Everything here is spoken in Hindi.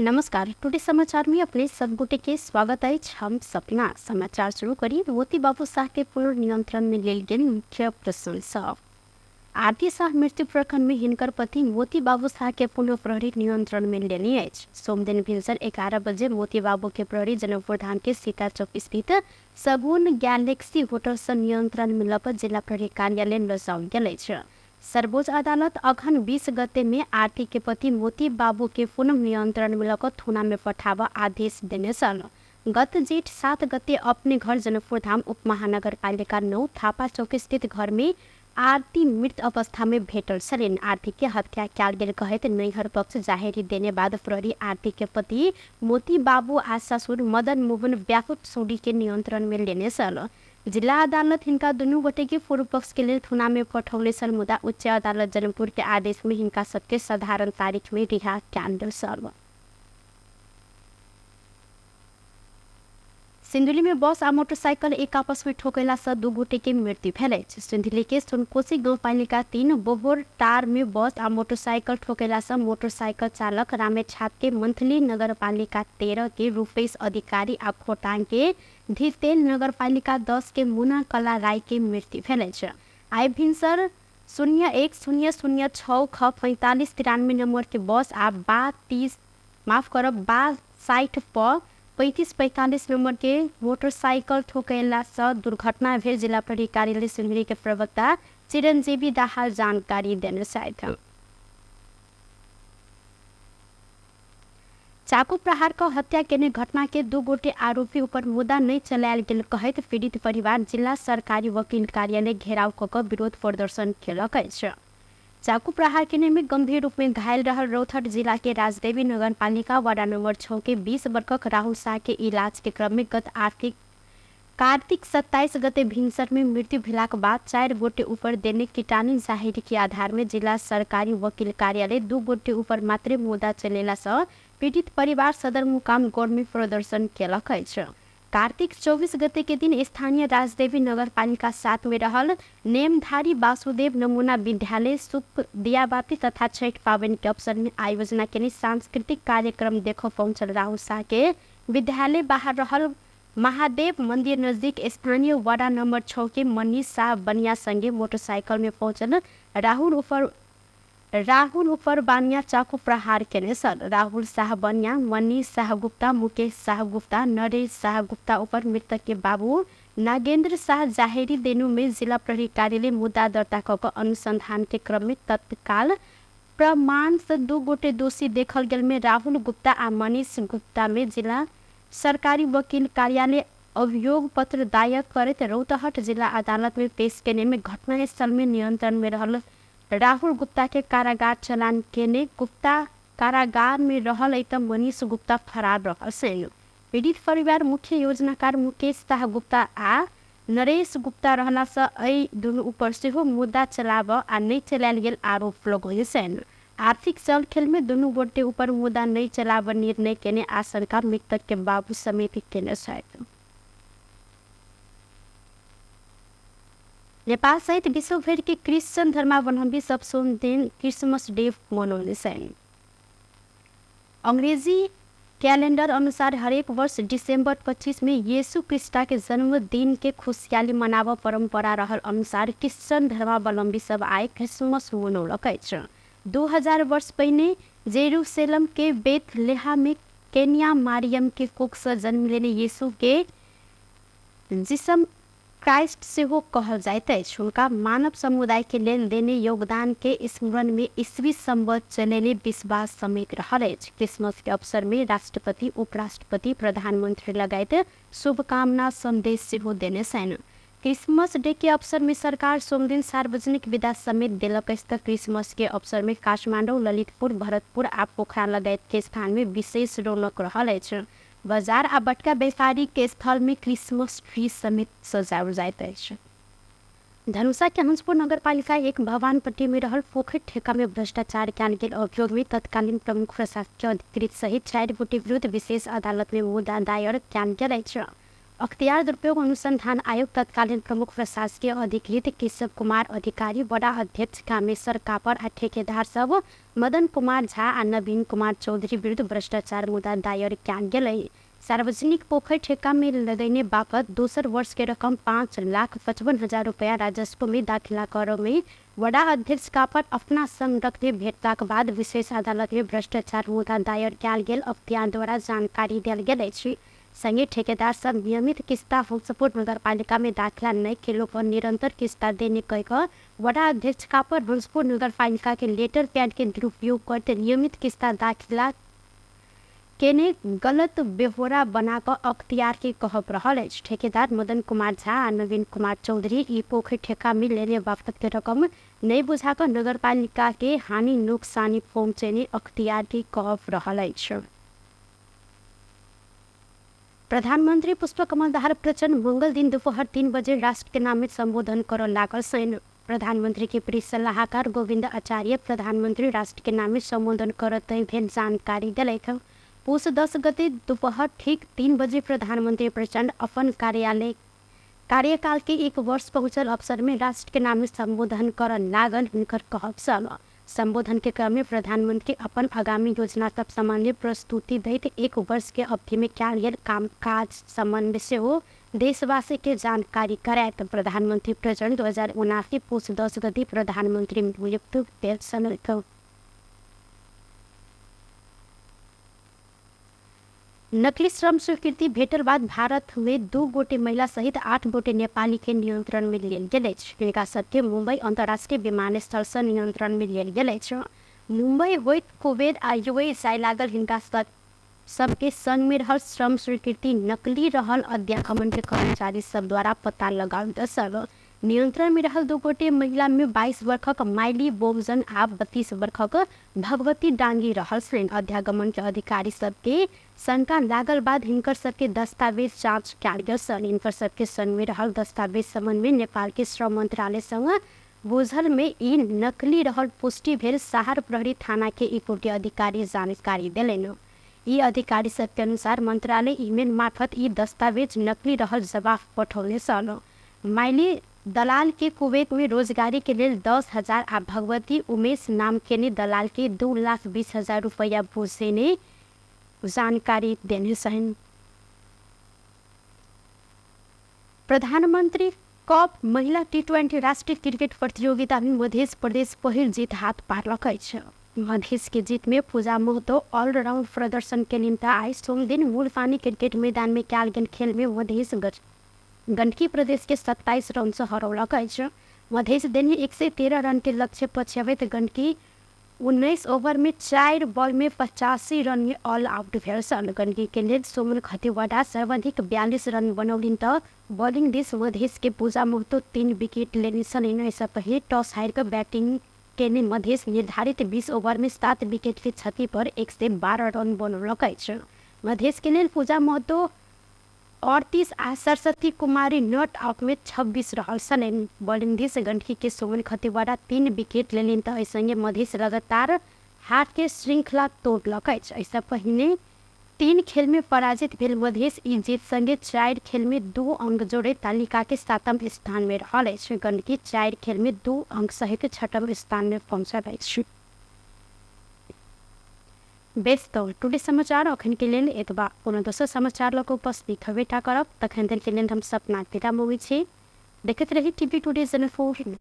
नमस्कार। टुडे समाचार में अपने सब गोटे के स्वागत है। हम सपना समाचार शुरू करी। मोती बाबू शाह के पुनर्नियंत्रण में लेल गेल मुख्य प्रशंसा। आरती शाह मृत्यु प्रकरण में हिनकर पति मोती बाबू शाह के पुनः प्रहरी नियंत्रण में लेनी है। सोमदिन भिनसर 11 बजे मोती बाबू के प्रहरी जनकपुर धाम के सीता चौक स्थित सगुन गैलेक्सी होटल से नियंत्रण में लप जिला प्रहरी कार्यालय लजाओल गेल छ। सर्वोच्च अदालत अघन 20 गते में आरती के पति मोती बाबू के पुनः नियंत्रण में लक थुना में पठावा आदेश देने सन। गत जेठ 7 गते अपने घर जनकपुर धाम उप महानगर पालिका 9 थापा चौक स्थित घर में आरती मृत अवस्था में भेटल छलिन। आरती के हत्या कयल गेल कहत नैहर पक्ष जाहेरी देने बाद प्रहरी आरती के पति मोती बाबू आ ससुर मदन मोहन व्याकुट सोडी के नियंत्रण में लेने सन। जिला अदालत हिनका दुनू गोटे के पूर्व पक्ष के लिए थुना में पठौले सन, मुदा उच्च अदालत जनकपुर के आदेश में हिनका सबके साधारण तारीख में रिहा कयल सन। सिंधुली में बस आ मोटरसाइकिल एक आपस में ठोकला से 2 गोटे के मृत्यु भेल। सिंधुली के सुनकोशी गाउँपालिका 3 बोहोर टार में बस आ मोटरसाइकिल ठोकला से मोटरसाइकिल चालक रामेछाप के मंथली नगरपालिका 13 के रूपेश अधिकारी आ खोटांग के धीतेल नगरपालिका 10 के मुना कला राय के मृत्यु भेल। आई भिनसर 010006 ख 4593 नंबर के बस आ 60 प 3545 नंबर के मोटरसाइकिल ठोकला से दुर्घटना भेल। जिला प्रहरी कार्यालय सिंधुली के प्रवक्ता चिरंजीवी दाहाल जानकारी देने साथ चाकू प्रहार का हत्या केने घटना के 2 गोटे आरोपी ऊपर मुद्दा नहीं चलायल गेल कहत पीड़ित परिवार जिला सरकारी वकील कार्यालय घेराव क विरोध प्रदर्शन केलक अछि। चाकू प्रहार केने में गंभीर रूप में घायल रहल रौथट जिला के राजदेवी नगर पालिका वार्ड नंबर 6 के 20 वर्षक राहुल शाह के इलाज के क्रम में गत कार्तिक 27 गते भिनसर में मृत्यु भेलाक बाद 4 गोटे ऊपर देने कीटाणु जाहिर के आधार में जिला सरकारी वकील कार्यालय 2 गोटे ऊपर मात्र मुद्दा चलेला से पीड़ित परिवार सदर मुकाम गौर में प्रदर्शन केलक अछि। कार्तिक 24 गते के दिन स्थानीय राजदेवी नगर पालिका 7 में रहल नेमधारी वासुदेव नमूना विद्यालय सुप दियाबाती तथा छठ पावन के अवसर में आयोजना के सांस्कृतिक कार्यक्रम देखो पहुंचल राहुल शाह के विद्यालय बाहर रहल महादेव मंदिर नजदीक स्थानीय वार्ड नंबर 6 के मनीष शाह बनिया संगे मोटरसाइकिल में पहुंचल राहुल ऊपर बानिया चाकू प्रहार केने सन। राहुल शाह बनिया, मनीष शाह गुप्ता, मुकेश शाह गुप्ता, नरेश शाह गुप्ता ऊपर मृतक के बाबू नागेंद्र शाह जाहेरी देनु में जिला प्रहरी कार्यालय मुद्दा दर्ता क अनुसंधान के क्रम में तत्काल प्रमाण से 2 गोटे दोषी देखल गेल में राहुल गुप्ता आ मनीष गुप्ता में जिला सरकारी वकील कार्यालय अभियोग पत्र दायर करत रौतहट जिला अदालत में पेश केने में घटना स्थल में नियंत्रण में रहल राहुल गुप्ता के कारागार चलान केने गुप्ता कारागार में रहल त मनीष गुप्ता फरार रहल से। पीड़ित परिवार मुख्य योजनाकार मुकेश शाह गुप्ता आ नरेश गुप्ता रहला से दुनू ऊपर से मुद्दा चलाब आ नहीं चलायल गेल आरोप लगौले सन। आर्थिक चलखेल में दोनों गोटे ऊपर मुद्दा नहीं चलाब निर्णय केने आशंका मृतक के बाबू समेत केने छथि। नेपाल सहित विश्वभर के क्रिश्चियन धर्मावलंबी सब सोमदिन क्रिसमस डे मनाउने छन्। अंग्रेजी कैलेंडर अनुसार हरेक वर्ष दिसंबर 25 में यीशु क्रिस्टा के जन्मदिन के खुशहाली मनाव परंपरा रहल अनुसार क्रिश्चियन धर्मावलंबी सब आए क्रिसमस मनौलक अछि। 2000 वर्ष पहले जेरूसलम के बेथलेहम में केन्या मारियम के कोख से जन्म लेने यीशु के जिसम क्राइस्ट से हो कहल जाइत अछि। उनका मानव समुदाय के लेल देने योगदान के स्मरण में ईस्वी संवत चलेले विश्वास समेत रहल अछि। क्रिसमस के अवसर में राष्ट्रपति, उपराष्ट्रपति, प्रधानमंत्री लगायत शुभकामना संदेश से हो देने छन्। क्रिसमस डे के अवसर में सरकार सोमदिन सार्वजनिक विदा समेत देलक अछि। क्रिसमस के अवसर में काठमाडौँ, ललितपुर, भरतपुर आ पोखरा लगायत के स्थान में विशेष रौनक रहल अछि। बाजार आ बटका व्यापारी के स्थल में क्रिसमस ट्री समेत सजाओल जाइत अछि। धनुषा के हंसपुर नगर पालिका 1 भवानपट्टी में रहल पोखर ठेका में भ्रष्टाचार कयल गेल अभियोग में तत्कालीन प्रमुख प्रशासकीय अधिकृत सहित 4 गोटे विरुद्ध विशेष अदालत में मुद्दा दायर कयल गेल अछि। अख्तियार दुरुपयोग अनुसंधान आयोग तत्कालीन प्रमुख प्रशासकीय अधिकृत केशव कुमार अधिकारी, वडा अध्यक्ष कामेश्वर कापर आ ठेकेदार सब मदन कुमार झा आ नवीन कुमार चौधरी विरुद्ध भ्रष्टाचार मुद्दा दायर कयल गेलै। सार्वजनिक पोखर ठेका में लदैने बापत दोसर वर्ष के रकम 5,55,000 रुपया राजस्व में दाखिला कर में वडा अध्यक्ष कापर अपना संग रखने भेटलाक बाद विशेष अदालत में भ्रष्टाचार मुद्दा दायर कयल गेल अख्तियार द्वारा जानकारी दियल गेल अछि। संगे ठेकेदार सब नियमित किस्ता भोजपुर नगरपालिका में दाखिला नहीं केलो पर निरंतर किस्ता देने कहकर वडा अध्यक्ष कापर भोजपुर नगरपालिका के लेटर पैड के दुरुपयोग करते नियमित किस्ता दाखिला केने गलत बेहोरा बनाकर अख्तियार के कहब रहल अछि। ठेकेदार मदन कुमार झा आ नवीन कुमार चौधरी ई पोखर ठेका में लेने बापत के रकम नहीं बुझाकर नगरपालिका के हानि नुकसानी पहुंचेने अख्तियार के कहब रहल अछि। प्रधानमंत्री पुष्पकमल दाहाल प्रचंड मंगल दिन दोपहर 3 बजे राष्ट्र के नाम में संबोधन कर लागल सैन। प्रधानमंत्री के प्रिय सलाहकार गोविंद आचार्य प्रधानमंत्री राष्ट्र के नाम में संबोधन करते भेल जानकारी दिलैथ। पूस 10 गते दोपहर ठीक 3 बजे प्रधानमंत्री प्रचंड अपन कार्यकाल के 1 वर्ष पहुंचल अवसर में राष्ट्र के नाम में संबोधन कर लागल हुनकर कहब सल। संबोधन के क्रम में प्रधानमंत्री अपन आगामी योजना सब संबंधी प्रस्तुति दैत 1 वर्ष के अवधि में कयल गेल काम काज संबंध से हो देशवासी के जानकारी करायत प्रधानमंत्री प्रचंड 2079 पूस 10 गते प्रधानमंत्री नियुक्त भेल छलैथ। नकली श्रम स्वीकृति भेटल बाद भारत में 2 गोटे महिला सहित 8 गोटे नेपाली के नियंत्रण में लेल गेल अछि। हिनका सबके मुंबई अंतर्राष्ट्रीय विमानस्थल से नियंत्रण में लेल गेल अछि। मुंबई होइत कुवैत आ यूएई जाय लागल हिनका सबके संग में रहल श्रम स्वीकृति नकली रहल अध्यागमन के कर्मचारी सब द्वारा पता लगाओल दसल। नियंत्रण में रहल 2 गोटे महिला में 22 वर्षक माइली बोबजन आ 32 वर्षक भगवती डांगी रहल छन्। अध्यागमन के अधिकारी सबके शंका लागल बाद हिनकर सबके दस्तावेज जांच कयल गेल छल। हिनकर सबके संग में रहल दस्तावेज संबंध में नेपाल के श्रम मंत्रालय संग बुझल में ई नकली रहल पुष्टि भेल सहार प्रहरी थाना के इकोटे अधिकारी जानकारी दिलैन। ई अधिकारी सबके अनुसार मंत्रालय ईमेल मार्फत ई दस्तावेज नकली रहल जवाब पठौले छल। माइली दलाल के कुवैत में रोजगारी के लिए 10,000 आ भगवती उमेश नाम के ने दलाल के 2,20,000 रुपया घूसे ने जानकारी देने सहन। प्रधानमंत्री कप महिला T20 राष्ट्रीय क्रिकेट प्रतियोगिता में मध्य प्रदेश पहिल जीत हाथ पारलक अछि। मध्य के जीत में पूजा महतो ऑलराउंड प्रदर्शन के निम्ता आई सोम दिन मूलपानी क्रिकेट मैदान में कयल गेल खेल में मध्य गंडकी प्रदेश के 27 रन से हरौलक अछि। मध्य देने 113 रन के लक्ष्य पछ्यावैत गंडकी 19 ओवर में 4 बॉल में 85 रन में ऑल आउट भेल छल। गंडकी के लेल सोमन खतिवड़ा सर्वाधिक 42 रन बनौलिन त बॉलिंग दिस मध्य के पूजा महतो 3 विकेट लेने छलिन। इससे पहले टॉस हार कर बैटिंग केने मध्य निर्धारित 20 ओवर में 7 विकेट के क्षति पर 112 रन बनौलक अछि। मध्य के लेल पूजा महतो 38 आ सरस्वती कुमारी नॉट आउट में 26 रहल छलनि। बॉलिंग दिस गंडकी के सोमन खतिवड़ा 3 विकेट लेलिन त संगे मध्य लगातार हार के श्रृंखला तोड़लक अछि। ऐसा पहले 3 खेल में पराजित भेल मध्य ई जीत संगे 4 खेल में 2 अंक जोड़े तालिका के 7म स्थान में रहल अछि। गंडकी 4 खेल में 2 अंक सहित 6म स्थान में पहुंचल अछि। बेस्ट टुडे समाचार अखन के लेल एतबा। कोनो दोसर समाचार लऽ कऽ उपस्थित हेबे टा करब तखन धरि के लेल हम सपना विदा होबै छी। देखैत रही टीवी टुडे चैनल 4।